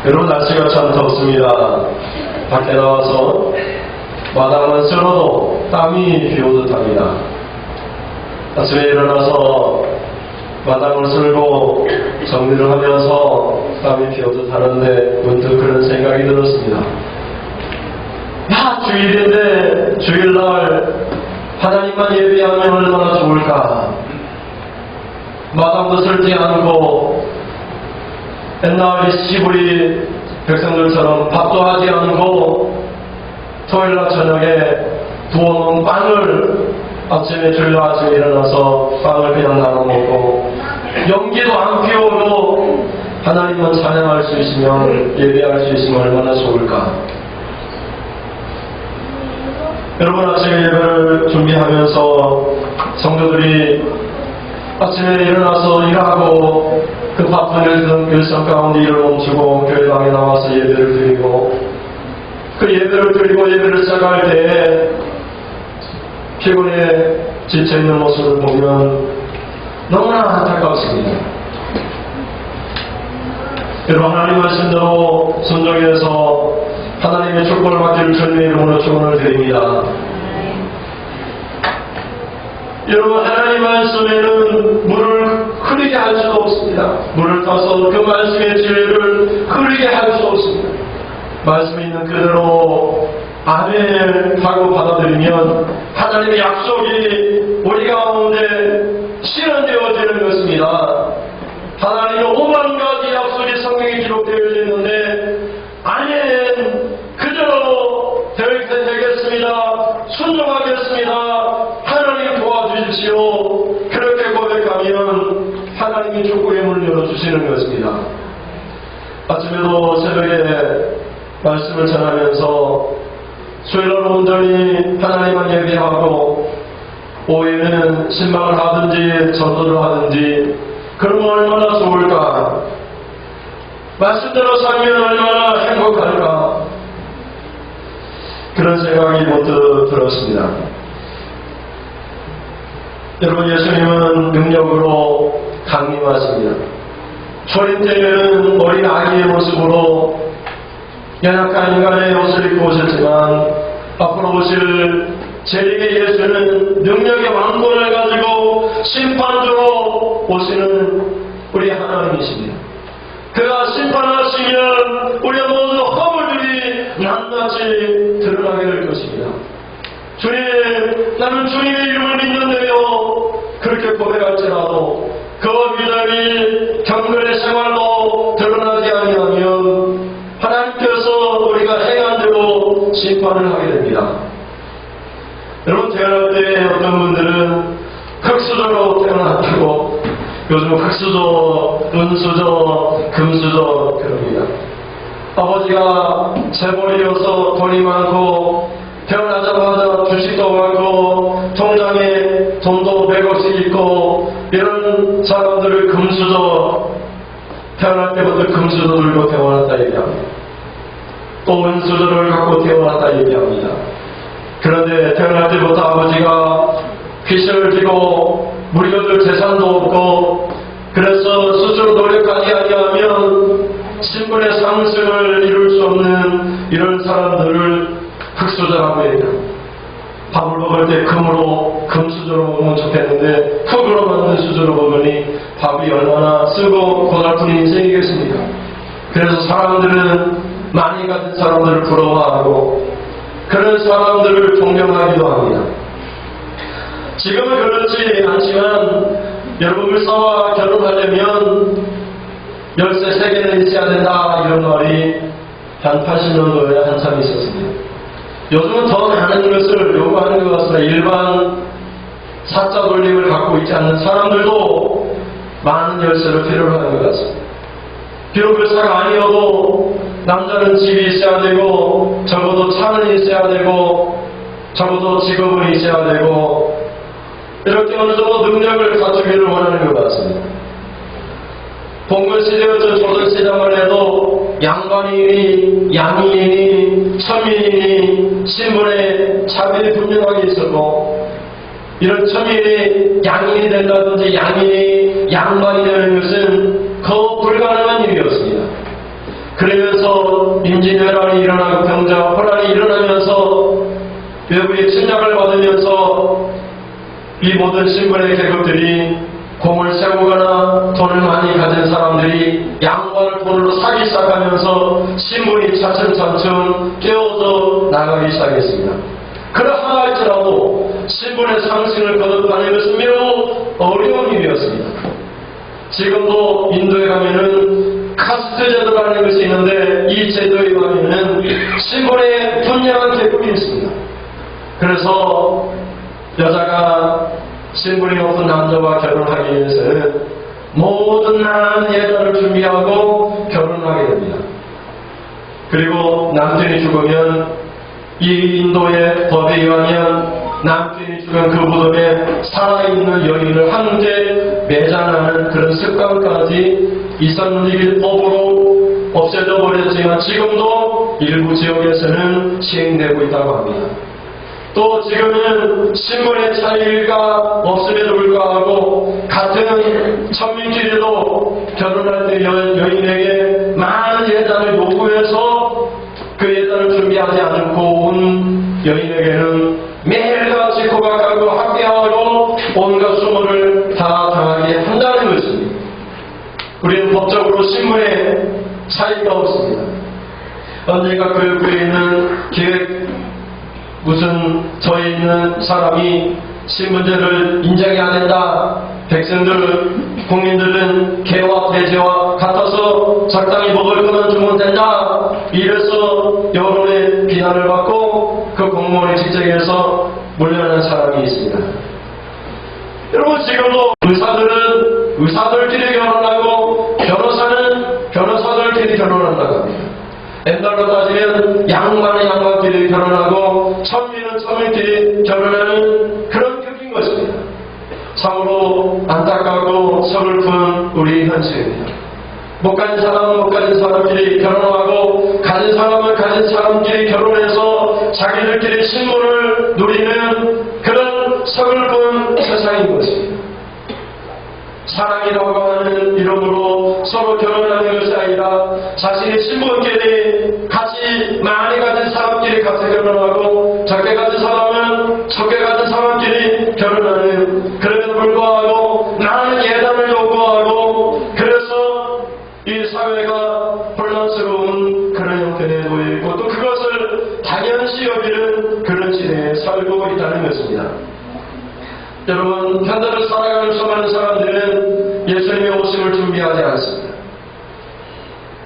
여러분, 날씨가 참 덥습니다. 밖에 나와서 마당만 쓸어도 땀이 비오듯 합니다. 아침에 일어나서 마당을 쓸고 정리를 하면서 땀이 비오듯 하는데 문득 그런 생각이 들었습니다. 야, 주일인데 주일날 하나님만 예배하면 얼마나 좋을까. 마당도 쓸지 않고 옛날 시부리 백성들처럼 밥도 하지 않고 토요일날 저녁에 부어놓은 빵을 아침에 주일 아침에 일어나서 빵을 그냥 나눠 먹고 연기도 안 피우고 하나님만 찬양할 수 있으면, 예배할 수 있으면 얼마나 좋을까. 여러분, 아침에 예배를 준비하면서 성도들이 아침에 일어나서 일하고 그 바쁜 일상 가운데 일을 멈추고 교회방에 나와서 예배를 드리고, 그 예배를 드리고 예배를 시작할 때에 피곤해 지쳐있는 모습을 보면 너무나 안타깝습니다. 여러분, 하나님 말씀대로 순종해서 하나님의 축복을 받기를 주님의 이름으로 축원을 드립니다. 여러분, 하나님 말씀에는 물을 흐르게 할 수도 없습니다. 물을 타서 그 말씀의 진리를 흐르게 할 수 없습니다. 말씀이 있는 그대로 아멘 하고 받아들이면 하나님의 약속이 우리 가운데 실현되어지는 것입니다. 하나님의 5만 가지 약속이 성경에 기록되어 있는데 아멘, 그저 되겠습니다. 순종하겠습니다. 하나님 도와주십시오. 그렇게 고백하면 하나님이 축복의 문을 열어주시는 것입니다. 아침에도 새벽에 말씀을 전하면서 수요일날 온전히 하나님만 예배하고 오후에는 신방을 하든지 전도를 하든지 그러면 얼마나 좋을까. 말씀대로 살면 얼마나 행복할까. 그런 생각이 문득 들었습니다. 여러분, 예수님은 능력으로 강림하십니다. 초림 때는 어린 아기의 모습으로 연약한 인간의 옷을 입고 오셨지만 앞으로 오실 제1의 예수는 능력의 왕권을 가지고 심판주로 오시는 우리 하나님이십니다. 그가 심판하시면 우리의 모든 허물들이 낱낱이 드러나게 될 것입니다. 주님, 나는 주님의 이름을 믿는데요. 그렇게 고백할지라도 그 믿음이 경건의 생활로 드러나지 아니하면 하나님께서 우리가 행한 대로 심판을 하게 됩니다. 여러분, 태어날 때 어떤 분들은 흙수저로 태어났다고, 요즘 흙수저, 은수저, 금수저 그럽니다. 아버지가 재벌이어서 돈이 많고 태어나자마자 주식도 많고 통장에 돈도 100억씩 있고 이런 사람들을 금수저, 태어날 때부터 금수저 들고 태어났다 얘기합니다. 또 은수저를 갖고 태어났다 얘기합니다. 그런데 태어날 때부터 아버지가 귀신을 쥐고 무리들 재산도 없고 그래서 스스로 노력하지 아니하면 신분의 상승을 이룰 수 없는 이런 사람들을 흙수저라고 얘기합니다. 밥을 먹을 때 금수저로 먹으면 좋겠는데 흙으로 만든 수저로 먹으니 밥이 얼마나 쓰고 고달픈 인생이겠습니까? 그래서 사람들은 많이 가진 사람들을 부러워하고 그런 사람들을 존경하기도 합니다. 지금은 그렇지 않지만 여러분, 물사와 결혼하려면 열쇠 3개는 있어야 된다 이런 말이 한 80년도에 한참 있었습니다. 요즘은 더 많은 것을 요구하는 것 같습니다. 일반 사자 돌림을 갖고 있지 않는 사람들도 많은 열쇠를 필요로 하는 것 같습니다. 비록 의사가 아니어도 남자는 집이 있어야 되고 적어도 차는 있어야 되고 적어도 직업은 있어야 되고 이렇게 어느 정도 능력을 갖추기를 원하는 것 같습니다. 봉건시대부터 조선시대만 해도 양반이니 양인이니 천민이니 신분의 차별이 분명하게 있었고 이런 천민이 양인이 된다든지 양인이 양반이 되는 것은 거의 불가능한 일이었습니다. 그러면서 임진왜란이 일어나고 병자와 혼란이 일어나면서 외부의 침략을 받으면서 이 모든 신분의 계급들이 공을 세우거나 돈을 많이 가진 사람들이 양반을 돈으로 사기 시작하면서 신분이 차츰차츰 깨어져 나가기 시작했습니다. 그러하 할지라도 신분의 상승을 거듭하는 것은 매우 어려운 일이었습니다. 지금도 인도에 가면은 카스트 제도라는 것이 있는데 이 제도에 가면은 신분의 분명한 계급이 있습니다. 그래서 여자가 신분이 높은 남자와 결혼하기 위해서는 모든 나은 예단을 준비하고 결혼하게 됩니다. 그리고 남편이 죽으면 이 인도의 법에 의하면 남편이 죽은 그 무덤에 살아있는 여인을 함께 매장하는 그런 습관까지 있었는데 이게 법으로 없애져 버렸지만 지금도 일부 지역에서는 시행되고 있다고 합니다. 또 지금은 신분의 차이가 없음에도 불구하고 같은 천민끼리도 결혼할 때 여인에게 많은 예단을 요구해서 그 예단을 준비하지 않고 온 여인에게는 매일같이 고각하고 학대하고 온갖 수모를 다 당하게 한다는 것입니다. 우리는 법적으로 신분의 차이가 없습니다. 언젠가 교육부에 있는 기획 무슨 저에 있는 사람이 신분제를 인정이 안 된다. 백성들은, 국민들은 개와 돼지와 같아서 적당히 먹을 것만 주면 된다. 이래서 여론의 비난을 받고 그 공무원의 직책에서 물러나는 사람이 있습니다. 여러분 지금도 의사들은 의사들끼리 결혼하고 변호사는 변호사들끼리 결혼한다고 합니다. 옛날로 따지면 양반은 양반끼리 결혼하고 천민은 천민끼리 결혼하는 그런 격인 것입니다. 참으로 안타깝고 서글픈 우리 현실입니다. 못 가진 사람은 못 가진 사람끼리 결혼하고 가진 사람은 가진 사람끼리 결혼해서 자기들끼리 신분을 누리는 그런 서글픈 세상인 것입니다. 사랑이라고 하는 이름으로 서로 결혼하는 것이 아니라 자신의 신분끼리 같이 많이 가진 사람끼리 같이 결혼하고 적게 가진 사람은 적게 가진 사람끼리 결혼하는 그럼에도 불구하고 많은 예단을 요구하고 그래서 이 사회가 혼란스러운 그런 형편에 놓여 있고 또 그것을 당연시 여기는 그런 시대에 살고 있다는 것입니다. 여러분 현대를 살아가는 수많은 사람들은 예수님의 오심을 준비하지 않습니다.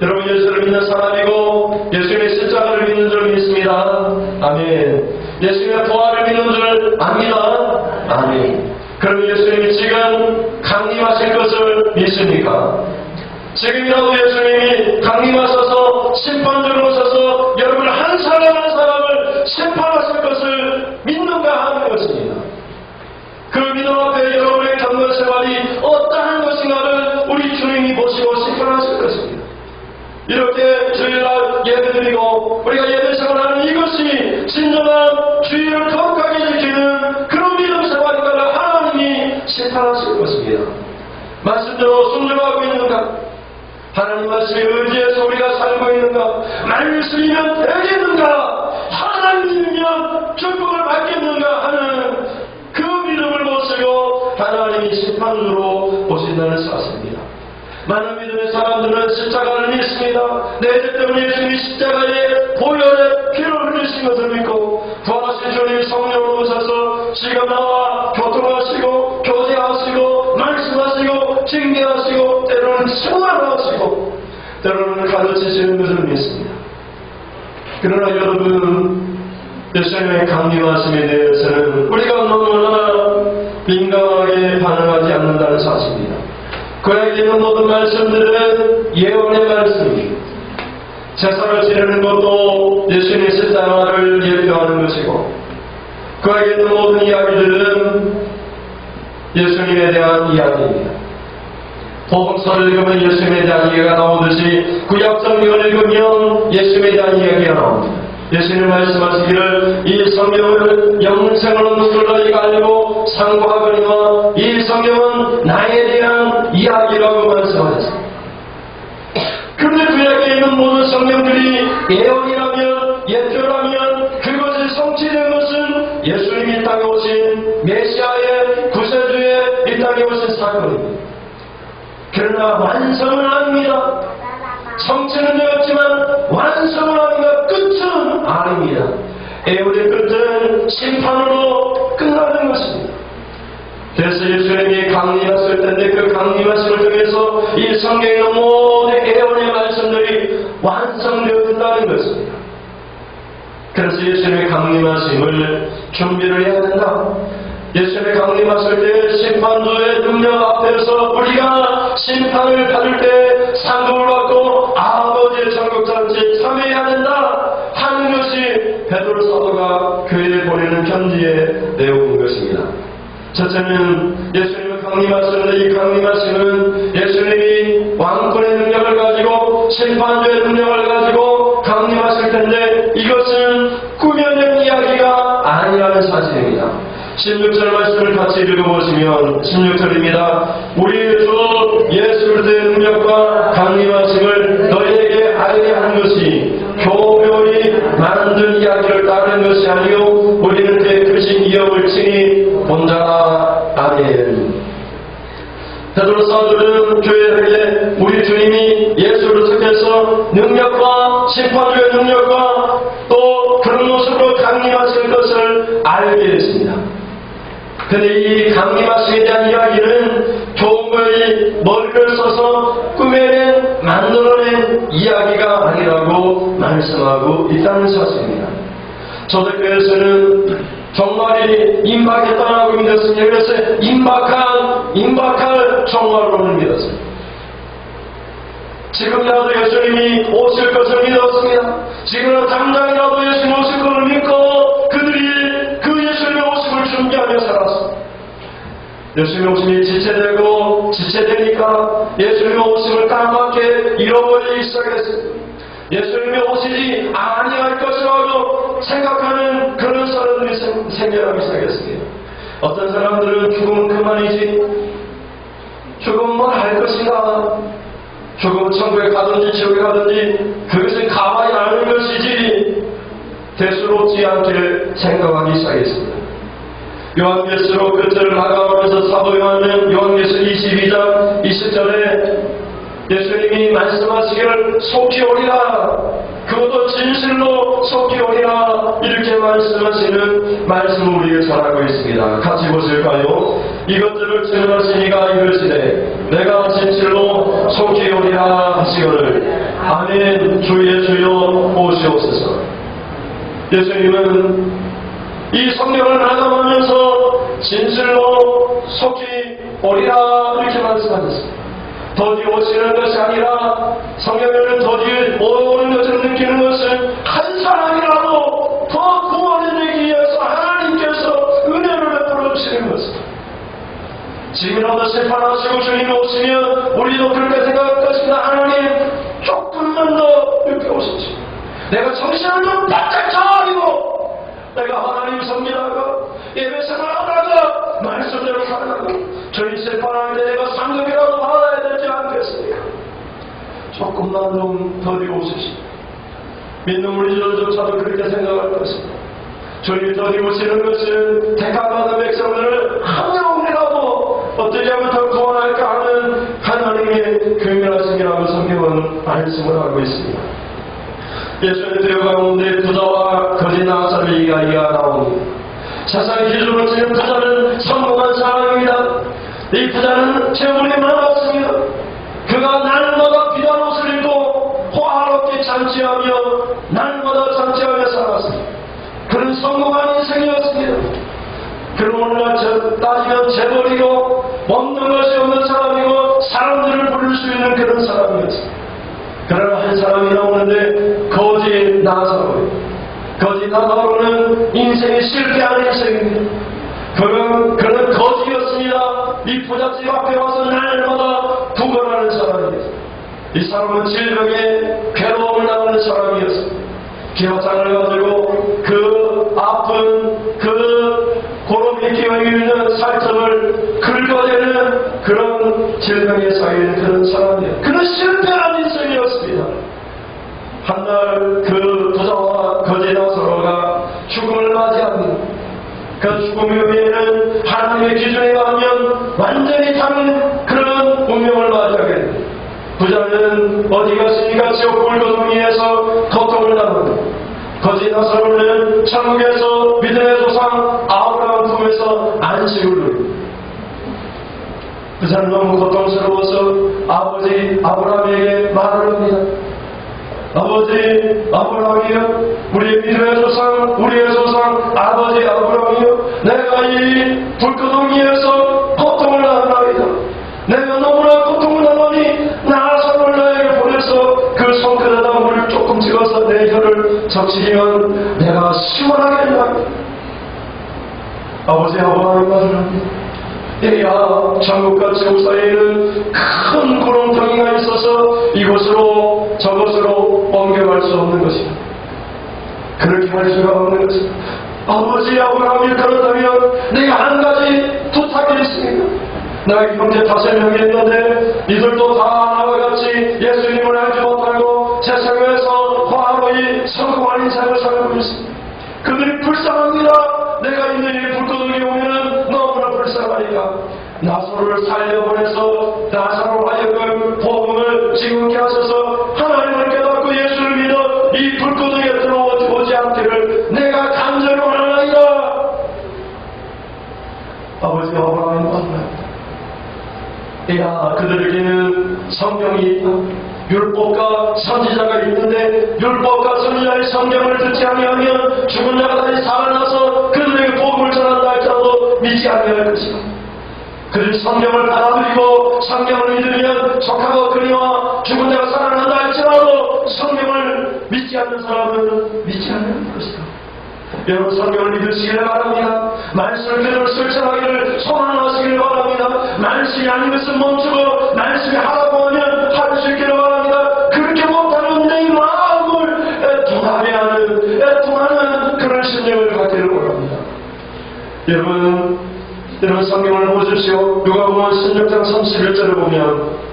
여러분 예수를 믿는 사람이고 예수님의 십자가를 믿는 줄 믿습니다. 아멘. 예수님의 부활을 믿는 줄 압니다. 아멘. 그럼 예수님이 지금 강림하실 것을 믿습니까? 지금이라도 예수님이 강림하셔서 심판주로 오셔서 여러분 한 사람 한 사람을 심판하실 것을 믿는가 하는 것입니다. 그 믿음 앞에 여러분의 경건 생활이 어떠한 것인가를 우리 주님이 보시고 심판하실 것입니다. 이렇게 주일날 예배드리고 우리가 예배 생활하는 이것이 진정한 주의를 거룩하게 지키는 그런 믿음 생활인가를 하나님이 심판하실 것입니다. 말씀대로 순종하고 있는가? 하나님 말씀에 의지해서 우리가 살고 있는가? 말씀이면 되겠는가? 하나님이면 축복을 받겠는가 하는 그 믿음을 모시고 하나님이 심판으로 오신다는 사실입니다. 많은 믿음의 사람들은 십자가를 믿습니다. 내 죄 때문에 예수님이 십자가에 보혈의 피를 흘리신 것을 믿고 부활하신 주님이 성령으로 오셔서 지금 나와 교통하시고 교제하시고 말씀하시고 징계하시고 때로는 생활하시고 때로는 가르치시는 것을 믿습니다. 그러나 여러분 예수님의 강림하심에 대해서는 우리가 너무나 민감하게 반응하지 않는다는 사실입니다. 그에게 있는 모든 말씀들은 예언의 말씀입니다. 제사를 지내는 것도 예수님의 십자가를 예표하는 것이고 그에게 있는 모든 이야기들은 예수님에 대한 이야기입니다. 복음서를 읽으면 예수님에 대한 이야기가 나오듯이 구약성경을 읽으면 예수님에 대한 이야기가 나옵니다. 예수님 말씀하시기를 이 성경은 영생으로 누설너희가 알고 상고하거니와 이 성경은 나에 대한 이야기라고 말씀하셨습니다. 그런데 구약 구약에 있는 모든 성경들이 예언이라면 예표라면 그것이 성취된 것은 예수님이 이 땅에 오신 메시아의 구세주의 이 땅에 오신 사건입니다. 그러나 완성은 아닙니다. 성취는 되었지만 완성은 아닙니다. 끝은 아닙니다. 애월의 끝은 심판으로 끝나는 것입니다. 그래서 예수님이 강림하실 텐데 그 강림하심을 통해서 이 성경에 있는 모든 애월의 말씀들이 완성되어 된다는 것입니다. 그래서 예수님의 강림하심을 준비를 해야 된다. 예수님의 강림하실 때 심판주의 능력 앞에서 우리가 심판을 받을 때 상급을 받고 아버지의 천국잔치에 참여해야 된다 하는 것이 베드로 사도가 교회에 보내는 편지의 내용인 것입니다. 첫째는 예수님의 강림하시는데 이 강림하심은 예수님이 왕권의 능력을 가지고 심판주의 능력을 가지고 강림하실 텐데 이것은 꾸며낸 이야기가 아니라는 사실입니다. 16절 말씀을 같이 읽어보시면 16절입니다. 우리 주 예수 그리스도의 능력과 강림하심을 너희에게 알게 하는 것이 교묘히 만든 이야기를 따르는 것이 아니요 우리는 그의 크신 이업을 친히 본자라. 아멘. 베드로 사도는 교회에게 우리 주님이 예수 그리스도께서 능력과 심판주의 능력과 또 그런 모습으로 강림하실 것을 알게 했습니다. 그런데 이 강림하심에 대한 이야기는 교회의 머리를 써서 꾸며낸 만들어낸 이야기가 아니라고 말씀하고 있다는 사실입니다. 초대교회에서는 종말이 임박했다고 믿었습니다. 그래서 임박할 종말론을 믿었습니다. 지금이라도 예수님이 오실 것을 믿었습니다. 지금은 당장이라도 예수님 오실 것을 믿고 그들이 그 예수님의 오심을 준비하며 살았습니다. 예수님의 오심이 지체되니까 예수님의 오심을 까맣게 잃어버리기 시작했습니다. 예수님이 오시지 아니할 것이라고 생각하는 그런 사람들이 생겨나기 시작했습니다. 어떤 사람들은 죽으면 그만이지, 죽으면 뭘 할 것인가, 죽으면 천국에 가든지 지옥에 가든지 그것은 가만히 아는 것이지 대수롭지 않게 생각하기 시작했습니다. 요한계시록 끝을 마감하면서 사도 요한은 요한계시록 22장 20절에 예수님이 말씀하시기를 속히 오리라, 그것도 진실로 속히 오리라 이렇게 말씀하시는 말씀을 우리에게 전하고 있습니다. 같이 보실까요? 이것들을 증언하시니가 이르시되 내가 진실로 속히 오리라 하시거늘 아멘. 주 예수여 오시옵소서. 예수님은 이 성경을 마감하면서 진실로 속히 오리라 이렇게 말씀하셨습니다. 더디 오시는 것이 아니라 성경에는 더디 오는 것을 느끼는 것은 한 사람이라도 더 구원이 되기 위해서 하나님께서 은혜를 베풀어 주시는 것입니다. 지금이라도 심판하시고 주님이 오시면 우리도 그렇게 생각할 것입니다. 하나님 조금만 더 이렇게 오십시오. 내가 정신을 좀 바짝 차리고 내가 하나님 섬기다가 예배 생활하다가 말씀대로 살다가 저희 심판하는데 내가 상급이라도 받아야 되지 않겠습니까? 조금만 좀 더디 오십시오. 믿는 우리들조차도 그렇게 생각할 것입니다. 주님이 더디 오시는 것은 택함받은 백성들을 한 명이라도 어떻게 하면 더 구원할까 하는 하나님의 교묘하심이라고 성경은 말씀을 하고 있습니다. 예수의 배우 가운데 부자와 거짓 나사렛 이야기가 나옵니다. 세상 기준으로 치는 부자는 성공한 사람입니다. 이 부자는 재물이 많았습니다. 그가 날마다 비단 옷을 입고 호화롭게 잔치하며 날마다 잔치하며 살았습니다. 그런 성공한 인생이었습니다. 그럼 오늘날 따지면 재벌이고 먹는 것이 없는 사람이고 사람들을 부를 수 있는 그런 사람이었습니다. 그러나 한 사람이 나오는데 거짓 나사로는 인생이 실패하는 인생입니다. 그는 거짓이었습니다. 이 부잣집 앞에 와서 날마다 구걸하는 사람이었습니다. 이 사람은 질병에 괴로움을 당하는 사람이었습니다. 기화장을 가지고 그 아픈 그 고름이 끼어있는 살점을 긁어내는 그런 질병에 쌓인 그런 사람이에요. 그는 실패한 인생이었습니다. 하나님의 기준에 가면 완전히 다른 그런 운명을 맞이하게 됩니다. 부자는 어디 갔습니까? 지옥 불구덩이에서 고통을 당합니다. 거짓 나사로는 천국에서 믿음의 조상 아브라함 품에서 안식을 누립니다. 부자는 너무 고통스러워서 아버지 아브라함에게 말을 합니다. 아버지 아브라함이여, 우리의 믿음의 조상, 우리의 조상 아버지 아브라함이여, 내가 이 불구덩이에서 고통을 당하나이다. 내가 너무나 고통을 당하니 나사로를 나에게 보내서 그 손끝에다 물을 조금 찍어서 내 혀를 적시면 내가 시원하게 된다. 아버지 아브라함이 말을 합니다. 이야, 천국과 지옥 사이에는 큰 구렁텅이가 있어서 이곳으로 저곳으로 옮겨갈 수 없는 것이다. 그렇게 할 수가 없는 것이다. 아버지 아브라함이 그렇다면 내가 한 가지 부탁이 있습니다. 나의 형제 5명이 있는데 이들도 다 나와 같이 예수님을 알지 못하고 세상에서 화로이 성공한 인생을 살고 있습니다. 그들이 불쌍합니다. 내가 있는 이 불구덩이에 오면은 너무나 불쌍하니까 나사로를 살려보내서 나사로 하여금 복음을 지금케 하셔서 하나님을 깨닫고 예수를 믿어 이 불구덩이에 들어오지 않기를 내가 간절히 원하나이다. 아버지 아브라함이 말합니다. 이야, 그들에게는 성경이 있다. 율법과 선지자가 있는데 율법과 선지자의 성경을 듣지 아니하면 죽은 자가 다시 살아나서 그들에게 복음을 전한다 할지라도 믿지 아니할 것이다. 그들이 성경을 받아들이고 성경을 믿으면 족하고 그리와 죽은 자가 살아난다 할지라도 성경을 믿지 않는 사람은 믿지 않는 것이다. 여러분, 성경을 믿으시기를 바랍니다. 말씀을 그대로 실천하기를 소망하시기를 바랍니다. 말씀이 아닌 것은 멈추고 말씀이 하라고 하면 할 수 있기를 바랍니다. 그렇게 못하면 내 마음을 애통하는 그런 심령을 갖기를 원합니다. 여러분 성경을 보십시오. 누가복음 16장 31절을 보면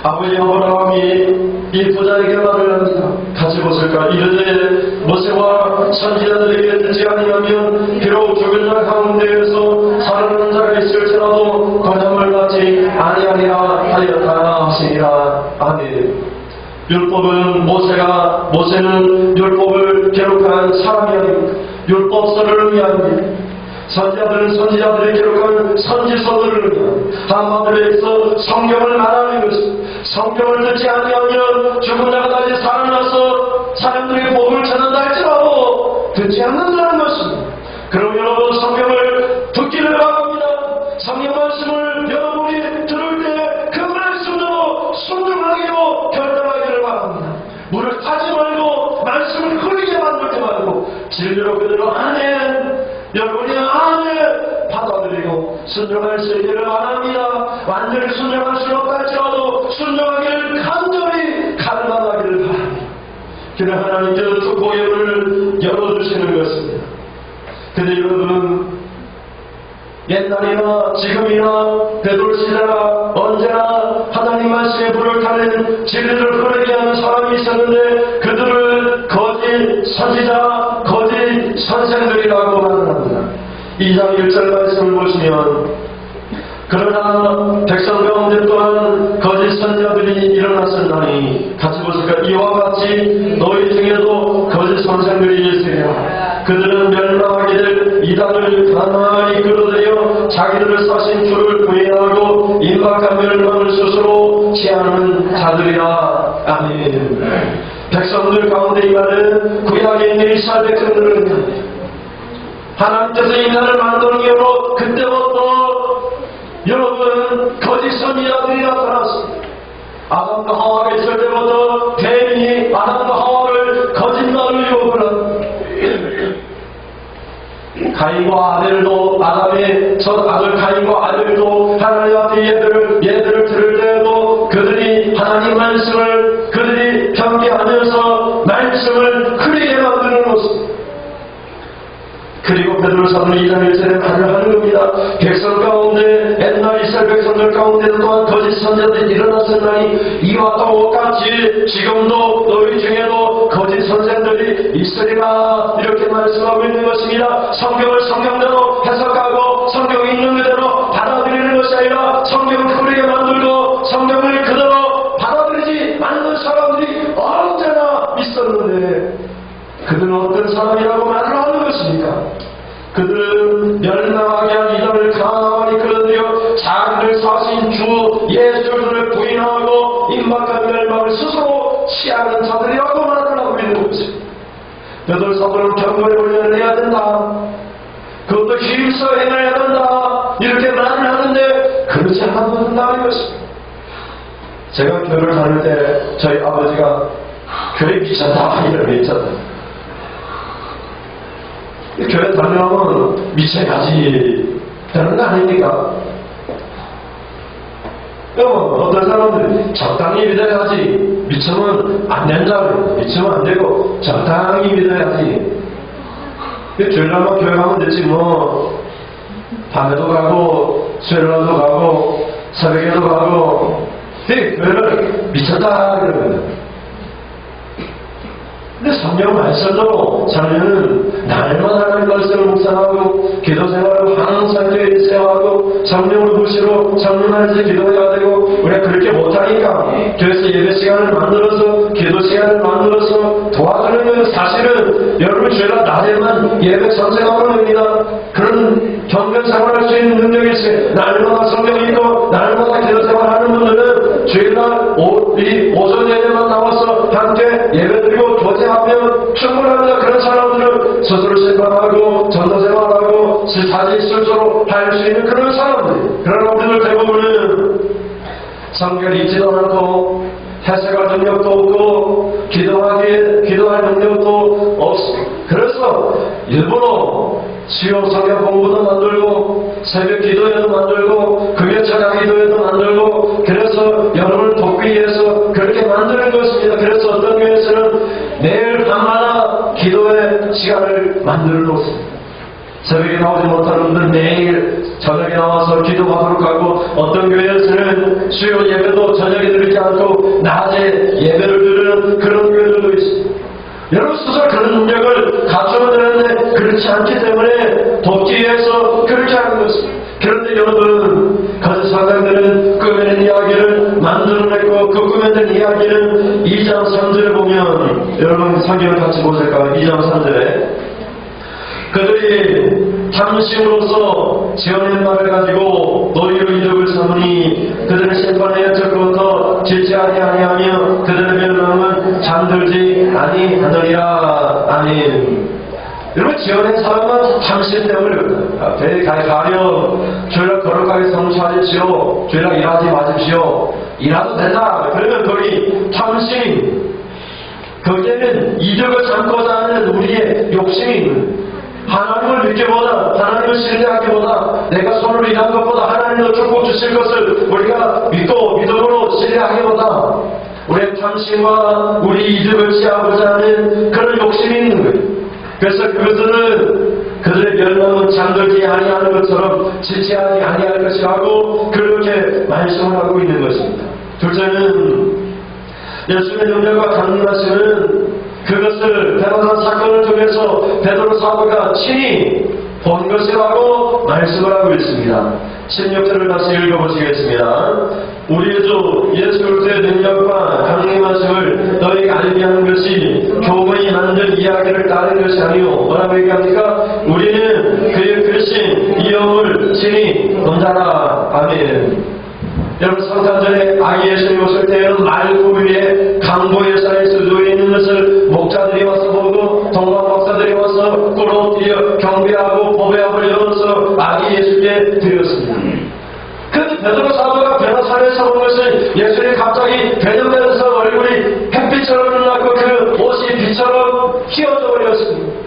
아버지 아브라함이 이 부자에게 말을 합니다. 같이 보실까? 이르되 모세와 선지자들에게 듣지 아니하면 비록 죽은 자 가운데에서 살아나는 자가 있을지라도 거짓말 같지 아니하리라 하였다 하시니라. 아멘. 모세는 율법을 기록한 사람이 아닙니다. 율법서를 의미합니다. 선지자들은 선지자들이 기록한 선지서들을 한마디로 성경을 말하는 것입니다. 성경을 듣지 아니하면 죽은 자가 다시 살아나서 사람들에게 복음을 전한다 할지라도 듣지 않는다는 것입니다. 그럼 여러분 성경을 듣기를 바랍니다. 성경 말씀을 여러분이 들을 때 그 말씀으로 순종하기로 결단하기를 바랍니다. 물을 타지 말고 말씀을 흐리게 만들지 말고 진리로 그대로 여러분이 안에 받아들이고 순종할 수 있기를 바랍니다. 완전히 순종할 수 없다 할지라도 순종하기를 간절히 갈망하기를 바랍니다. 그는 하나님께서 듣고 열어주시는 것입니다. 근데 여러분, 옛날이나 지금이나 베드로시대나 언제나 하나님 말씀에 불을 타는 진리를 흐르게 하는 사람이 있었는데 그들을 거짓 선지자, 거짓 선생들이라고 말합니다. 2장 1절 말씀을 보시면 그러나 백성 가운데 또한 거짓 선지자들이 일어났었나니 같이 보실까? 이와 같이 너희 중에도 거짓 선생들이 있으리라. 그들은 멸망하기를 이단을 가나안히 끌어들여 자기들을 사신 주를 부인하고 임박한 멸망을 스스로 취하는 자들이라. 아멘. 백성들 가운데 이 말은 구약에 있는 이스라엘 백성들을 의미합니다. 하나님께서 인간을 만드는 이유로 그때부터 여러분 거짓 선지자들이 나타났습니다. 아담과 하와가 있을 때부터 뱀이 아담과 하와를 거짓말을 유혹을 가인과 아벨도 아담의 첫 아들 가인과 아벨도 하나님 앞에 예들을 들을 때에도 그들이 하나님 말씀을 그들이 경계하면서 말씀을 흐리게 만드는 모습. 그리고 베드로사는 2장 1절에 말을 하는 겁니다. 백성 가운데 옛날 이스라엘 백성들 가운데도 또한 거짓 선지자들이 일어났었나니 이와 똑같이 지금도 너희 중에도 거짓 선생들이 일이 있으리라 이렇게 말씀하고 있는 것입니다. 성경을 성경대로 해석하고 성경 있는 그대로 받아들이는 것이 아니라 성경을 흐리게 만들고 성경을 그대로 받아들이지 않는 사람들이 언제나 있었는데 그들은 어떤 사람이라고 말을 하는 것입니까? 그들은 멸망하게 한 이들을 가만히 끌어들여 자기를 사신 주 예수를 부인하고 임박한 멸망을 스스로 취하는 자들이라고 말을 하고 있는 것입니다. 너들 사도는 경고에 올려내야 된다. 그것도 힘써 행해야 된다. 이렇게 말을 하는데 그렇지 않는다는 것입니다. 제가 교회를 다닐 때 저희 아버지가 교회 미쳤다 이런 미쳤다. 교회 다니면 미쳐야지 되는 거 아닙니까? 어떤 사람들이 적당히 믿어야지 미치면 안 된다고 미치면 안 되고 적당히 믿어야지 주일날만 교회 가면 되지 뭐 밤에도 가고 수요일날도 가고 새벽에도 가고 교회를 미쳤다 그러면 근데 성경 말씀도 자녀는 날마다 하나님 말씀을 묵상하고 기도 생활을 항상 교회에 있어야 하고 성령을 무시로 성령한테 기도해야 되고 우리가 그렇게 못하니까 교회에서 예배 시간을 만들어서 기도 시간을 만들어서 도와주는 사실은 여러분 주일날 낮에만 예배 전생하는 겁니다. 그런 경건 생활할 수 있는 능력이 있어요. 날마다 성경 읽고 날마다 기도 생활하는 분들은 주일날 오전 예배만 나와서 함께 예배 드리고 교제하면 충분합니다. 그런 사람들은 스스로 실천하고 전도 생활하고 사지 스스로 할 수 있는 그런 사람들. 그러나 우리들 대부분은 성경을 읽지도 않고 해석할 능력도 없고 기도할 능력도 없습니다. 그래서 일부러 수요 성경 공부도 만들고 새벽 기도회도 만들고 금요 찬양 기도회도 만들고 그래서 여러분을 돕기 위해서 그렇게 만드는 것입니다. 그래서 어떤 교회에서는 매일 밤마다 기도회 시간을 만들어 놓습니다. 새벽에 나오지 못하는 분들 매일 저녁에 나와서 기도하도록 하고 어떤 교회에서는 수요 예배도 저녁에 드리지 않고 낮에 예배를 드리는 그런 교회들도 있습니다. 여러분 스스로 그런 능력을 갖추면 되는데 그렇지 않기 때문에 돕기 위해서 그렇게 하는 것입니다. 그런데 여러분 거짓 사장들은 꾸며낸 이야기를 만들어냈고 그 꾸며낸 이야기는 2장 3절에 보면 여러분 성경을 같이 보실까요? 2장 3절에 그들이 탐심으로써 지어낸 말을 가지고 너희로 이적을 삼으니 그들의 심판에 적부터 질지 아니하며 그들의 멸망은 잠들지 아니하느니라. 아멘. 여러분 지어낸 사람은 탐심 때문에 배에 가려 주일날 거룩하게 성취하십시오. 주일날 일하지 마십시오. 일하도 된다. 그러면 거기 탐심 거기에는 이적을 삼고자 하는 우리의 욕심이 있는 하나님을 믿기보다 하나님을 신뢰하기보다 내가 손으로 일한 것보다 하나님을 축복 주실 것을 우리가 믿음으로 신뢰하기보다 우리의 탐심과 우리 이득을 취하고자 하는 그런 욕심이 있는 거예요. 그래서 그들의 멸망은 잠들지 아니하는 것처럼 지체하지 아니할 것이라고 그렇게 말씀을 하고 있는 것입니다. 둘째는 예수님의 능력과 강림하시는 그것을 베드로 사건을 통해서 베드로 사도가 친히 본 것이라고 말씀을 하고 있습니다. 16절을 다시 읽어보시겠습니다. 우리의 주 예수 그리스도의 능력과 강림하심을 너희에게 알게 하는 것이 교문이 만든 이야기를 따르는 것이 아니오. 뭐라고 얘기합니까? 우리는 그의 크신 이 영을 친히 본다라. 아멘. 여러분 성탄절에 아기 예수님 오실 때는 말구 위에 강보예사에서 누워있는 것을 목자들이 와서 보고 동방 박사들이 와서 꿇어엎드려 경배하고 보배함을 열어서 아기 예수께 드렸습니다. 그런데 베드로 사도가 베드로산에서 온 것을 예수님이 갑자기 변형되면서 얼굴이 햇빛처럼 났고 그 옷이 빛처럼 휘어져 버렸습니다.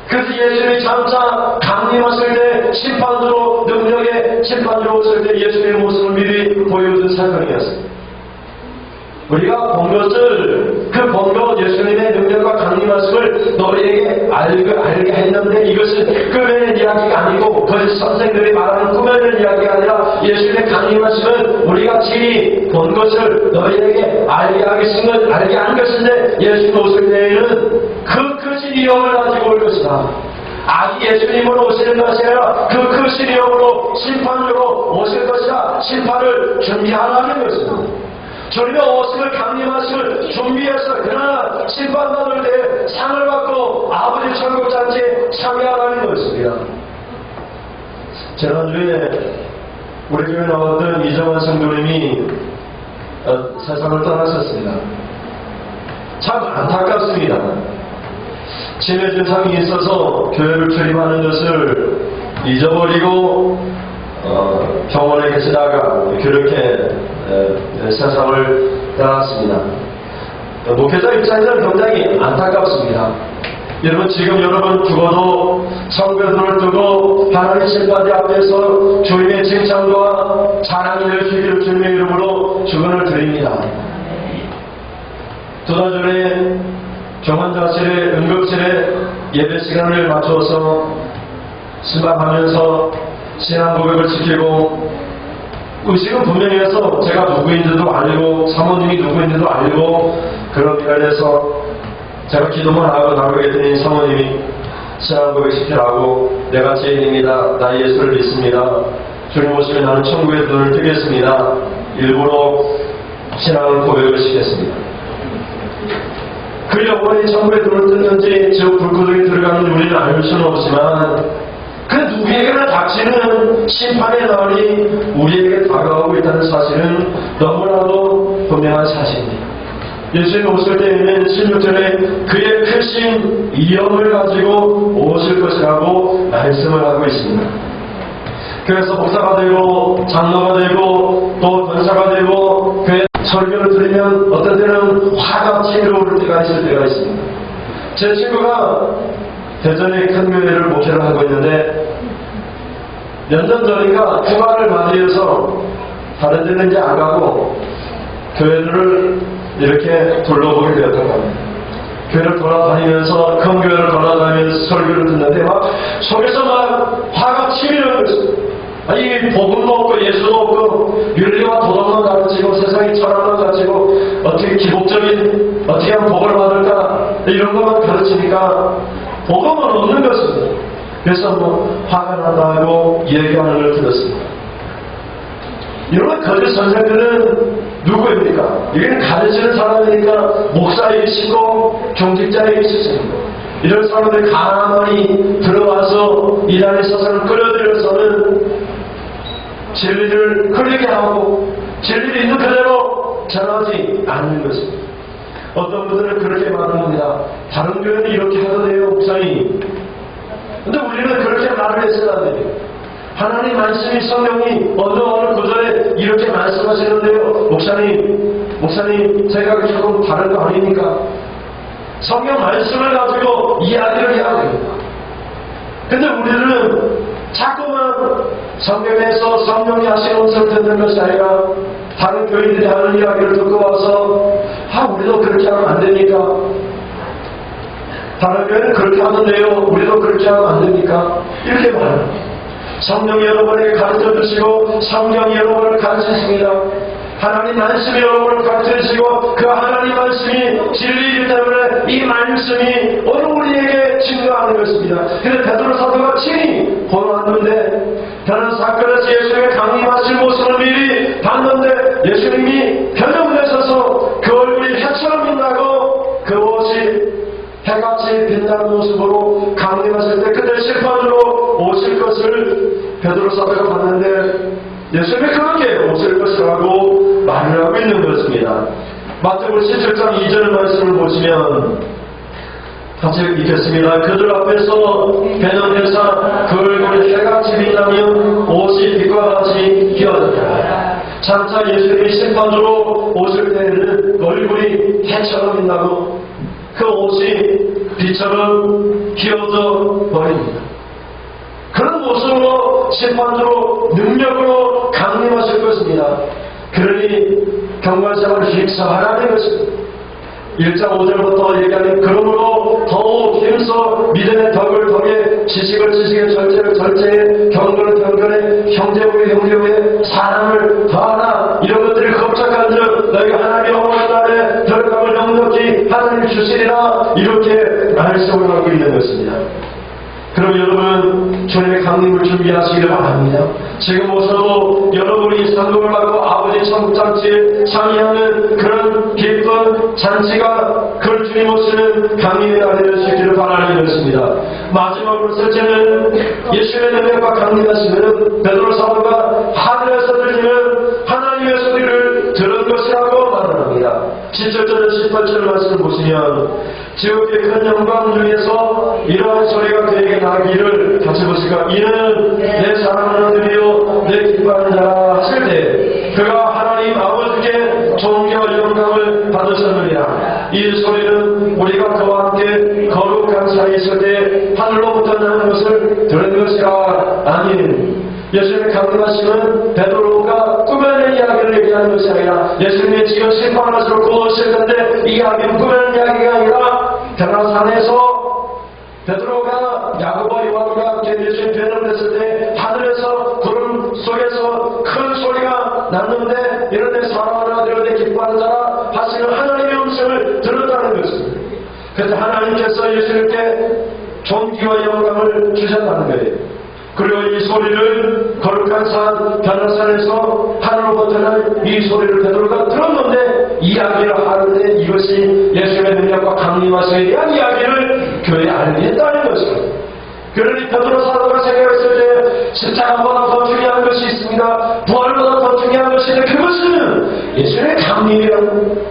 그래서 예수님이 장차 강림하실 때 심판으로 능력의 심판으로 오실 때 예수님의 모습을 미리 보여준 사건이었습니다. 우리가 본 것을 본 것 예수님의 능력과 강림하심을 너희에게 알게 했는데 이것은 꾸며낸 이야기가 아니고 거짓 선생들이 말하는 꾸며낸 이야기가 아니라 예수님의 강림하심은 우리가 친히 본 것을 너희에게 알게 한 것인데 예수님 오실 때에는 영을 가지고 올 것이다. 아기 예수님으로 오시는 것이 아니라 그 크신 영으로 심판으로 오실 것이다. 심판을 준비하라는 것입니다. 주님의 오심을 강림하심을 준비해서 그러나 심판받을 때 상을 받고 아버지 천국 잔치에 참여하라는 것입니다. 지난주에 우리 교회 나왔던 이정환 성도님이 세상을 떠나셨습니다. 참 안타깝습니다. 치매 증상이 있어서 교회를 출입하는 것을 잊어버리고 병원에 계시다가 그렇게 세상을 떠났습니다. 목회자 입장에서는 굉장히 안타깝습니다. 여러분, 지금 여러분 죽어도 성벽을 두고 하나님 심판대 앞에서 주님의 칭찬과 자랑이 될 수 있기를 주님의 이름으로 축원을 드립니다. 두 달 전에 경환자실에 응급실에 예배 시간을 맞춰서 신방하면서 신앙 고백을 지키고 의식은 분명히 해서 제가 누구인지도 알고 사모님이 누구인지도 알고 그런 미간에서 제가 기도만 하고 나가게 되니 사모님이 신앙 고백 시키라고 내가 죄인입니다. 나 예수를 믿습니다. 주님 오시면 나는 천국의 눈을 뜨겠습니다. 일부러 신앙을 고백을 시켰습니다. 그 영혼이 천국의 눈을 떴는지 저 불구덩이 들어가는지 우리는 알 수는 없지만 그 누구에게나 닥치는 심판의 날이 우리에게 다가오고 있다는 사실은 너무나도 분명한 사실입니다. 예수님 오실 때에는 16절에 그의 크신 이영을 가지고 오실 것이라고 말씀을 하고 있습니다. 그래서 목사가 되고 장로가 되고 또 권사가 되고 교회 설교를 들으면 어떤 때는 화가 치밀어오를 때가 있을 때가 있습니다. 제 친구가 대전에 큰 교회를 목회를 하고 있는데 몇 년 전인가 휴가를 맞이해서 다른 데는 이제 안 가고 교회를 이렇게 둘러보게 되었던 겁니다. 교회를 돌아다니면서 큰 교회를 돌아다니면서 설교를 듣는데 막 속에서 막 화가 치밀어오는 것입니다. 아니 복음도 없고 예수도 없고 윤리와 도덕만 가르치고 세상의 철학만 가르치고 어떻게 기복적인 어떻게 하면 복을 받을까 이런 것만 가르치니까 복음은 없는 것입니다. 그래서 뭐 화가 난다고 얘기하는 걸 들었습니다. 이런 거짓 선생들은 누구입니까? 이게 가르치는 사람이니까 목사이시고 경직자이시죠. 이런 사람들이 가만히 들어와서 이 자리에 서서는 끌어들여서는 진리를 흐리게 하고 진리를 있는 그대로 전하지 않는 것입니다. 어떤 분들은 그렇게 말을 합니다. 다른 교회는 이렇게 하던데요, 목사님. 근데 우리는 그렇게 말을 했어야 돼요. 하나님 말씀이 성령이 어느 구절에 이렇게 말씀하시는데요, 목사님 생각이 조금 다른 거 아닙니까? 성경 말씀을 가지고 이야기를 해야 됩니다. 근데 우리는 자꾸만 성경에서 성령이 하시는 것을 듣는 것이 아니라 다른 교인들이 하는 이야기를 듣고 와서 우리도 그렇게 하면 안 되니까 다른 교회는 그렇게 하던데요 우리도 그렇게 하면 안 됩니까? 이렇게 말합니다. 성령이 여러분에게 가르쳐 주시고 성경이 여러분을 가르치십니다. 하나님 말씀이 여러분을 가르쳐주시고 그 하나님 말씀이 진리이기 때문에 이 말씀이 오늘 우리에게 증거하는 것입니다. 그래서 베드로 사도가 친히 보았는데 다른 사건에서 예수님의 강림하신 모습을 미리 봤는데 예수님이 변형되셔서 그 얼굴이 해처럼 빛나고 그 옷이 해같이 빛나는 모습으로 강림하실 때 그때 심판으로 오실 것을 베드로 사도가 봤는데 예수님이 그렇게 오실 것이라고 말을 하고 있는 것입니다. 마태복음 17장 2절 말씀을 보시면 같이 읽겠습니다. 그들 앞에서 변형되사 그 얼굴이 해같이 빛나며 옷이 빛과 같이 희어졌다. 장차 예수님이 심판으로 오실 때에는 얼굴이 해처럼 빛나고 그 옷이 빛처럼 희어져 버립니다. 그런 모습으로 심판으로 능력으로 강림하실 것입니다. 그러니 경건생활을 힘써하라는 것입니다. 1장 5절부터 얘기하는 그러므로 더욱 힘써 믿음의 덕을 덕에 지식을 지식에 절제를 절제에 경건을 경건에 형제부의 형제부에 사랑을 더하라. 이런 것들이 겁착한즉 너희가 하나님의 어머니 날에 들어감을 넉넉히 하나님 주시리라 이렇게 말씀을 하고 있는 것입니다. 그럼 여러분 주님의 강림을 준비하시기를 바랍니다. 지금부터도 여러분이 상급을 받고 아버지 천국잔치에 참여하는 그런 기쁜 잔치가 그걸 주님 오시는 강림의 날이 될 수 있기를 바라는 것입니다. 마지막으로 셋째는 예수의 능력과 강림하시면 베드로 사도가 하늘에서 들리는 하나님의 소리를 들은 것이라고 말합니다. 17절 18절 말씀을 보시면 지옥의 큰 영광 중에서 이러한 소리가 그에게 나기를 같이 보실까? 이는 내 사랑하는 아들이요 내 기뻐하는 자라 하실 때 그가 하나님 아버지께 존귀와 영광을 받으셨느니라. 이 소리는 우리가 그와 함께 거룩한 자리에 있을 때 하늘로부터 나는 것을 들은 것이라. 아멘. 예수님의 강림하심은 베드로가 꾸며낸 이야기를 얘기하는 것이 아니라 예수님이 지금 심판하시러 구원하실 텐데 이 이야기는 꾸며낸 이야기가 아니라 베드로산에서 베드로가 야고보와 요한과 함께 예수님 배명됐을 때 하늘에서 구름 속에서 큰 소리가 났는데 이런 데 사랑하는 아들을 내 기뻐하는 자라 하시는 하나님의 음성을 들었다는 것입니다. 그래서 하나님께서 예수님께 존귀와 영광을 주셨다는 거예요. 그리고 이 소리를 거룩한 산 변화산에서 하늘로부터 난 이 소리를 베드로가 들었는데 이야기를 하는데 이것이 예수님의 능력과 강림하심에 대한 이야기를 교회에 알리겠다는 것입니다. 그러니 베드로 사도가 생각했을 때 십자가보다 더 중요한 것이 있습니다. 부활보다 더 중요한 것이 있는데 그것은 예수님의 강림이라는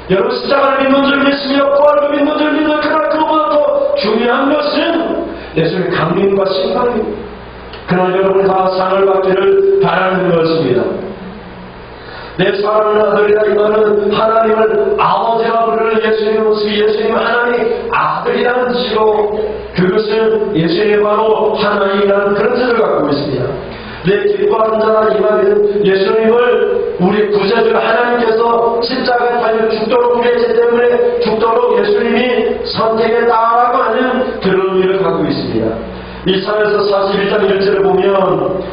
여러분 십자가를 믿는 줄 믿으며 부활을 믿는 줄 믿는 그러나 그보다 더 중요한 것은 예수님의 강림과 심판입니다. 그러나 여러분이 다 상을 받기를 바라는 것입니다. 내 사랑하는 아들이라 이 말은 하나님을 아버지라 부르는 예수님의 모습이 예수님 하나님 아들이라는 뜻이고 그것은 예수님이 바로 하나님이라는 그런 뜻을 갖고 있습니다. 내 기뻐하는 자라 이 말은 예수님을 우리 구세주 하나님께서 십자가에 달려 죽도록 그랬기 때문에 죽도록 예수님이 선택했다라고 하는 그런 의미를 갖고 있습니다. 이사야서 41장 1절을 보면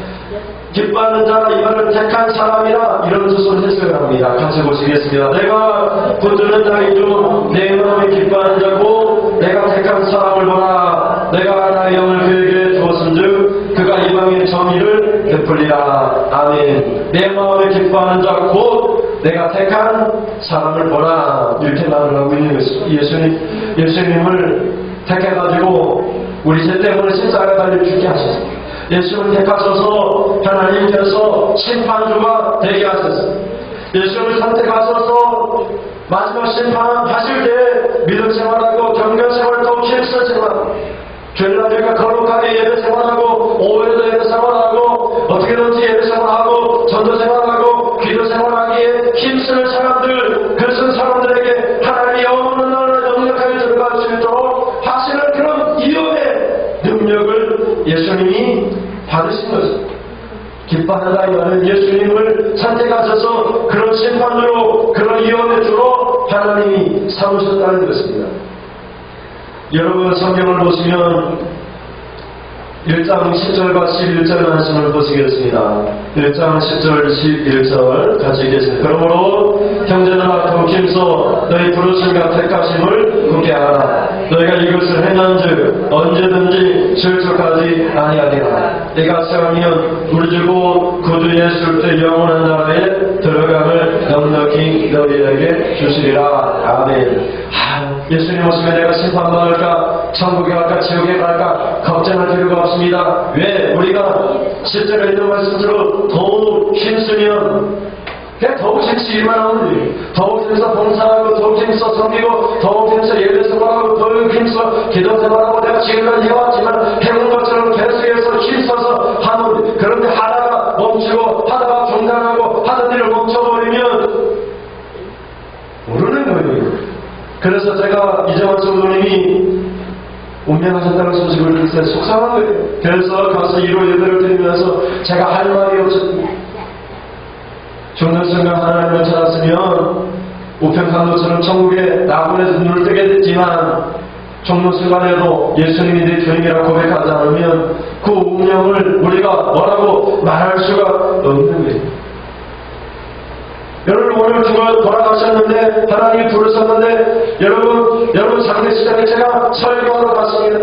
기뻐하는 자라 이 말은 택한 사람이라 이런 뜻으로 해석을 합니다. 같이 보시겠습니다. 내가 붙드는 자인 중 내 마음에 기뻐하는 자고 내가 택한 사람을 보라. 내가 나의 영을 그에게 주었은즉 그가 이방인의 정의를 베풀리라. 아멘. 내 마음에 기뻐하는 자 곧 내가 택한 사람을 보라. 이렇게 말을 하고 있는 것입니다. 예수님을 택해가지고 우리 죄 때문에 십자가에 달려 죽게 하셨습니다. 예수님을 택하셔서 하나님께서 심판주가 되게 하셨습니다. 예수님을 선택하셔서 마지막 심판하실 때 믿음 생활하고 경건 생활도 길서 생활하고 죄인들과 거룩하게 예배 생활하고 오해도 예배 생활하고 어떻게든지 예배 생활하고 전도 생활하고 기도 생활하기에 힘쓰는 사람들 그런 사람들에게 하나님의 영원한 나라를 영역하게 들어갈 수 있도록 하시는 그런 이음의 능력을 예수님이 받으신 것입니다. 기뻐하다 이 말은 예수님을 선택하셔서 그런 심판으로 그런 위험의 주로 하나님이 삼으셨다는 것입니다. 여러분 성경을 보시면 1장 10절과 11절 말씀을 보시겠습니다. 1장 10절 11절 같이 읽겠습니다. 그러므로 형제들아 동침서 너희 부르심과 택하심을 굳게 하라. 너희가 이것을 행한즉 언제든지 실족하지 아니하리라. 네가 세우면 우리 주고 구주 예수 때 영원한 나라에 들어감을 넉넉히 너희에게 주시리라. 아멘. 예수님 오시면 내가 심판받을까 천국에 갈까 지옥에 갈까 걱정할 필요가 없습니다. 왜? 우리가 실제로 있는 말씀대로 더욱 힘쓰면 더욱 힘쓰 일만 하면 돼요. 더욱 힘써 봉사하고 더욱 힘써 섬기고 더욱 힘써 예배 생활하고 더욱 힘써 기도 생활하고 내가 지금까지 해왔지만 해온 것처럼 계속해서 힘써서 하면 그런데 하다가 멈추고 하다가 중단하고 하던 일을 멈춰버리면 모르는 거예요. 그래서 제가 이재원 성도님이 운명하셨다는 소식을 들을 때 속상한 거예요. 그래서 가서 1호 예배를 드리면서 제가 할 말이 없었습니다. 죽는 순간 하나님을 찾았으면 우편강도처럼 천국에 나무에서 눈을 뜨게 됐지만 죽는 순간에도 예수님이 내 주님이라 고백하지 않으면 그 운명을 우리가 뭐라고 말할 수가 없는 거예요. 여러분 오늘 돌아가셨는데 하나님이 부르셨는데 여러분 장례식장에 제가 설교하러 갔습니다.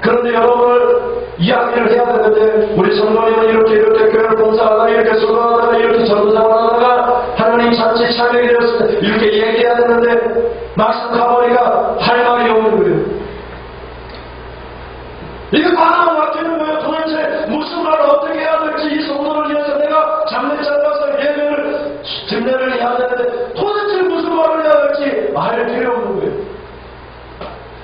그런데 여러분을 이야기를 해야 되는데 우리 성도님은 이렇게 교회를 봉사하다가 이렇게 수고하다가 이렇게 전도생활하다가 하나님 잔치 참여하게 되었습니다. 이렇게 얘기해야 되는데 막상 가보니까 할 말이 없는 거예요. 이게 꽉 막히는 거예요. 도대체 무슨 말을 어떻게 해야 될지 이 성도를 위해서 내가 장례장 가서 예배를 집례를 해야 되는데 도대체 무슨 말을 해야 될지 알 필요 없는 거예요.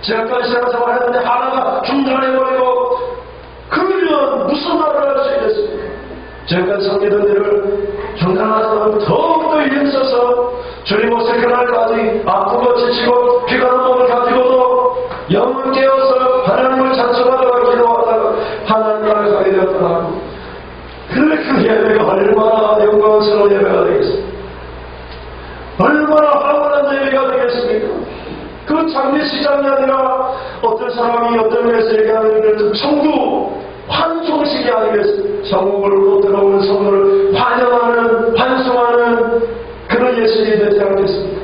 지금까지 신앙생활을 했는데 하나가 중단해버리고 그러면 무슨 말을 할 수 있겠습니까? 지금까지 섬기던 일을 중단하면 더욱더 힘써서 주님 오실 그날까지 아프고 지치고 피가 나는 몸을 가지고도 영을 깨어서 하나님을 찬송하다가 기도하다가 하나님 나라에 가게 되었더라고. 그래 그 예배가 얼마나 영광스러운 예배가 되겠습니까? 얼마나 황홀한 예배가 되겠습니까? 그 장례식장이 아니라 어떤 사람이 어떤 회에서 얘기하는 그 천국 환송식이 아니겠습니까? 천국으로 들어오는 성도를 환영하는 환송하는 그런 예식이 되지 않겠습니까?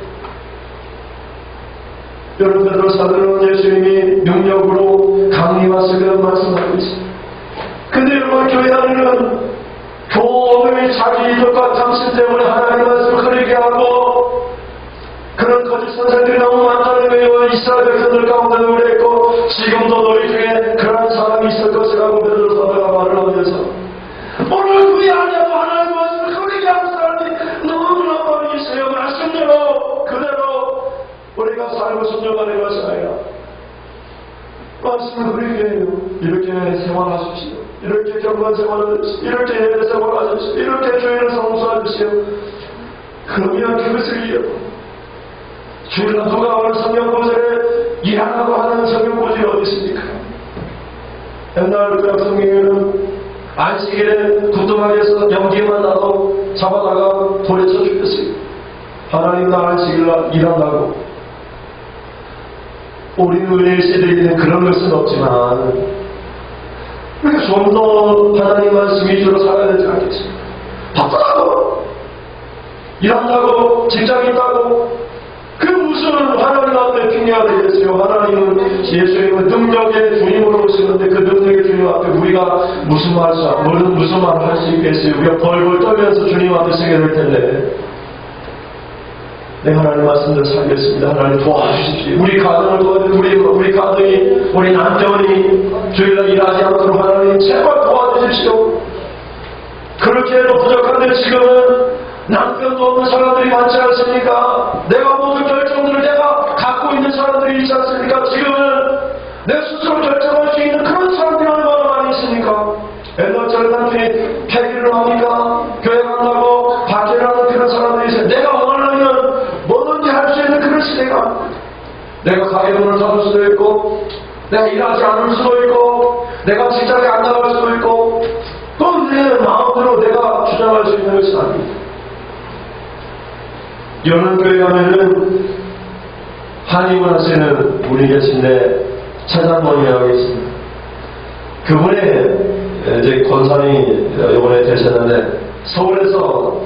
여러분 베드로 사도는 예수님이 명령으로 강림하 쓰는 말씀하고 있습니다. 근데 여러분 교회 안에는 교회의 자기 이익과 당신 때문에 하나님의 말씀을 흐리게 하고 그런 거짓 선생들이 너무 많다는 거예요. 이스라엘 백성들 가운데도 그랬고 지금도 너희 중에 그런 사람이 있을 것이라고 베드로 사도가 말을 하면서 오늘 교회 안에도 하나님의 말씀을 흐리게 하는 사람이 너무나 많이 있어요. 말씀대로 그대로 우리가 살고 순종하는 것이 아니라 말씀을 흐리게 해요. 이렇게 생활하십시오. 이렇게 경건 생활하십시오. 이렇게 예배 생활하십시오. 이렇게 주일을 성수하십시오. 그러면 그것을 이어 주일날 누가 오늘 성경고지를 일하라고 하는 성경고지가 어디 있습니까? 옛날 구약 성경에는 안식일에 구두막에서 연기만 나도 잡아다가 돌에 쳐 죽였어요. 하나님 나 안식일날 일한다고. 우리는 은혜의 시대에는 그런 것은 없지만 우리가 좀 더 하나님 말씀 위주로 살아야 되지 않겠습니까? 바쁘다고 일한다고 직장이 있다고 그 무슨 하나님 앞에 핑계가 되겠어요. 하나님은 예수님은 능력의 주님으로 오시는데 그 능력의 주님 앞에 우리가 무슨 말을 할 수 있겠어요. 우리가 벌벌 떨면서 주님 앞에 서게 될 텐데 내가 하나님 말씀대로 살겠습니다. 하나님 도와주십시오. 우리 가정을 도와주십시오. 우리 가정이 우리 남편이 주일날 일하지 않도록 하나님 제발 도와주십시오. 그렇게 해도 부족한데 지금은 남편도 없는 사람들이 많지 않습니까? 내가 모든 결정들을 내가 갖고 있는 사람들이 있지 않습니까? 지금은 내 스스로 결정할 수 있는 그런 사람들이 얼마나 많이 있습니까? 옛날처럼 남편이 폐기를 합니까? 교회 간다고 박해를 하는 그런 사람들이 있어요. 내가 원하면 뭐든지 할 수 있는 그런 시대가 내가 가게문을 닫을 수도 있고 내가 일하지 않을 수도 있고 내가 직장에 안 나갈 수도 있고 그건 내 마음대로 내가 주장할 수 있는 것이 아닙니다. 연합교회 가면은 한의원 하시는 분이 계신데 차장모님이라고 계십니다. 그분의 이제 권사님이 이번에 되셨는데 서울에서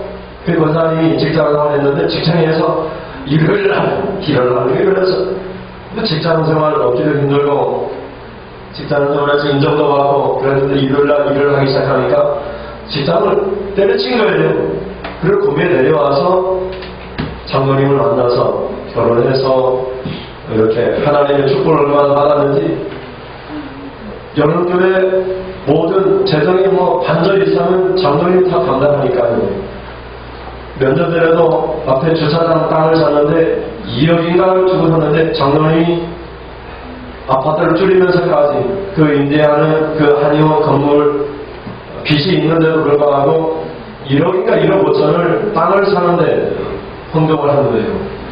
그 권사님이 직장생활 했는데 직장에서 일요일날 일을 하는 게 그래서 직장생활 얻기도 힘들고 직장생활에서 인정도 받고 그랬는데 일요일날 일을 하기 시작하니까 직장을 때려친 거예요. 그리고 구미에 내려와서 장로님을 만나서 결혼해서 이렇게 하나님의 축복을 얼마나 받았는지 연합교회 모든 재정이 반절 이상은 장로님이 다 감당하니까요. 면접들에도 앞에 주차장 땅을 샀는데 2억인가를 주고 샀는데 장로님이 아파트를 줄이면서까지 그 임대하는 그 한의원 건물 빚이 있는데도 불구하고 1억인가 1억 5천을 땅을 사는데 헌금을 하는 거예요.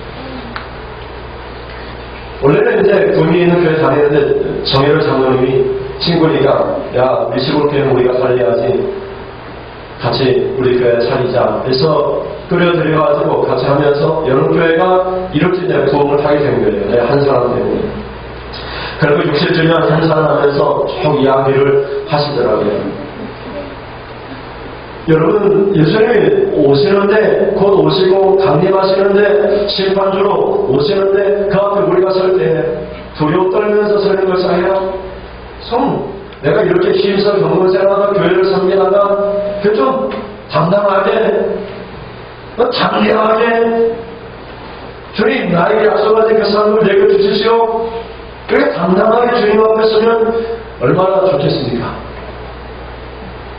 원래는 이제 구미에 있는 교회 다니는데 정혜를 장로님이 친구니까 야 미시골 교회는 우리가 살려야지 같이 우리 교회 살리자 해서 끌어들여가지고 같이 하면서 여러 교회가 이렇게 이제 부흥을 하게 된 거예요. 한 사람 때문에. 그리고 60주년 행사를 하면서 쭉 이야기를 하시더라고요. 여러분, 예수님이 오시는데, 곧 오시고 강림하시는데, 심판주로 오시는데, 그 앞에 우리가 설 때 두려움 떨면서 서는 것이 아니라, 내가 이렇게 힘써 경건생활하다 교회를 섬기다가 그 좀 당당하게, 담대하게 주님 나에게 약속하신 그 삶을 내게 주시시오. 그렇게 당당하게 주님 앞에 서면 얼마나 좋겠습니까?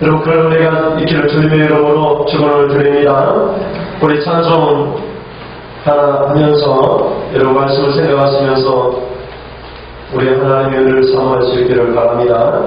여러분, 그런 은혜가 있기를 주님의 이름으로 축원을 드립니다. 우리 찬송 하나 하면서 여러분 말씀을 생각하시면서 우리 하나님의 은혜를 사모할 수 있기를 바랍니다.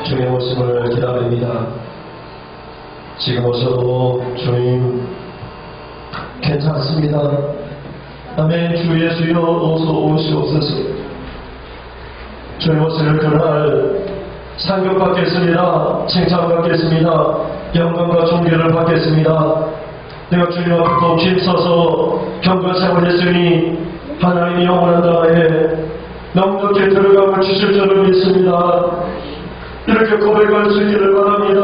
주의 오심을 기다립니다. 지금 오셔도 주님 괜찮습니다. 아멘. 주 예수여 어서 오시옵소서. 주의 오시는 그날 상급받겠습니다. 칭찬받겠습니다. 영광과 존귀를 받겠습니다. 내가 주님 앞에 더 힘써서 경건생활했으니 하나님이 영원한 나라에 넉넉히 들어감을 주실 줄을 믿습니다. 이렇게 고백할 수 있기를 바랍니다.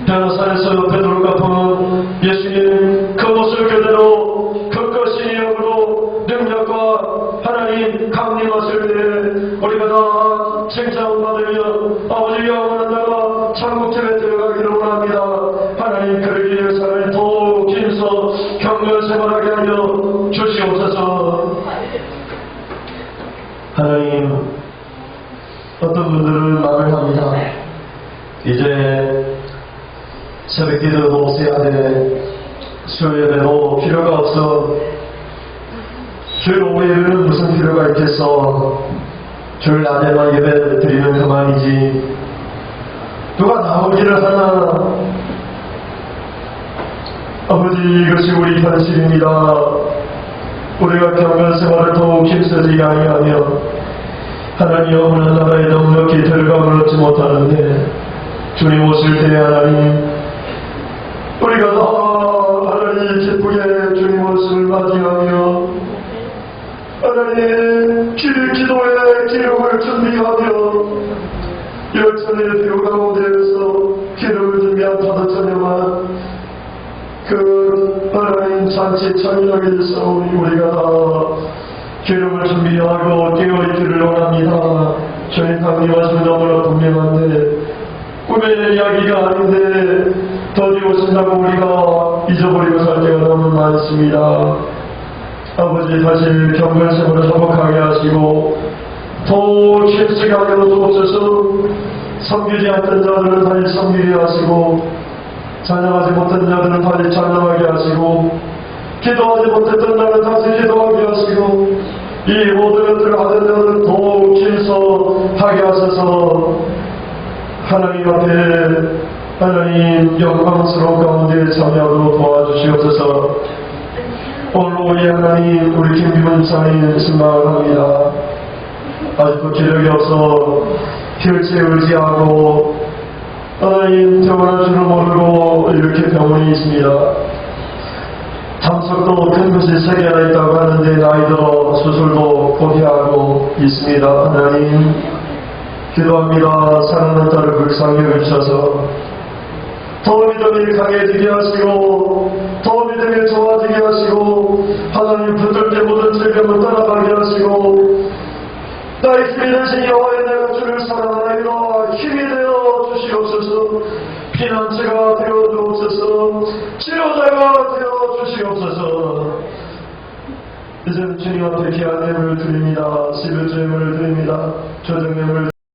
변호사에서 베드로가 보는 예수님 그 모습 그대로 그 것이 영으로 능력과 하나님 강림하실 때 우리가 다 칭찬받으며 아버지 영원한 나라 천국집에 들어가기를 원합니다. 하나님 그러기 위해서는 더욱 힘써 경건생활하게 하여 주시옵소서. 하나님 어떤 분들은 말을 합니다. 이제 새벽기도도 없어야 돼. 수요예배도 필요가 없어. 주일 오후 예배는 무슨 필요가 있겠어. 주일 낮에만 예배 드리면 그만이지. 누가 나오기를 하나. 아버지, 이것이 우리 현실입니다. 우리가 경건 생활을 더욱 힘쓰지 아니하며 하나님 어느 나라에 넉넉히 들어감을 얻지 못하는데 주님 오실 때 하나님 우리가 다 하나님 기쁘게 주님 오심을 맞이하며 하나님 기도의 기록을 준비하며 열천의 배우 가운데에서 기록을 준비한 다섯 천여만 그 하나님 잔치 천일에서 우리가 다 기록을 준비하고 깨어있기를 원합니다. 주님 강림하심이 너무나 분명한데 꿈의 이야기가 아닌데 더디 오신다고 우리가 잊어버리고 살 때가 너무 많습니다. 아버지 다시 경건생활을 회복하게 하시고 더욱 힘쓰게 하여 주옵소서. 섬기지 않던 자들을 다시 섬기게 하시고 찬양하지 못한 자들은 다시 찬양하게 하시고 기도하지 못했던 자는 다시 기도하게 하시고 이 모든 것들을 하던 자들은 더욱 힘써하게 하셔서 하나님 앞에 하나님 영광스러운 가운데 참여하도록 도와주시옵소서. 오늘 우리 하나님 우리 김기문 사님 신방을 합니다. 아직도 기력이 없어 혈체에 의지하고 하나님 태어날 줄을 모르고 이렇게 병원이 있습니다. 참석도 큰 것이 3개나 있다고 하는데 나이 들어 수술도 고대하고 있습니다. 하나님 기도합니다. 사랑하는 딸을 불쌍히 여기셔서 더 믿음이 강해지게 하시고 더 믿음이 좋아지게 하시고 하나님 붙들게 모든 질병을 떠나가게 하시고 나의 힘이 되신 여호와의 내가 주를 사랑하나이다. 힘이 되어 주시옵소서. 피난처가 되어 주옵소서. 치료자가 되어 주시옵소서. 이제는 주님 앞에 귀한 예물을 드리며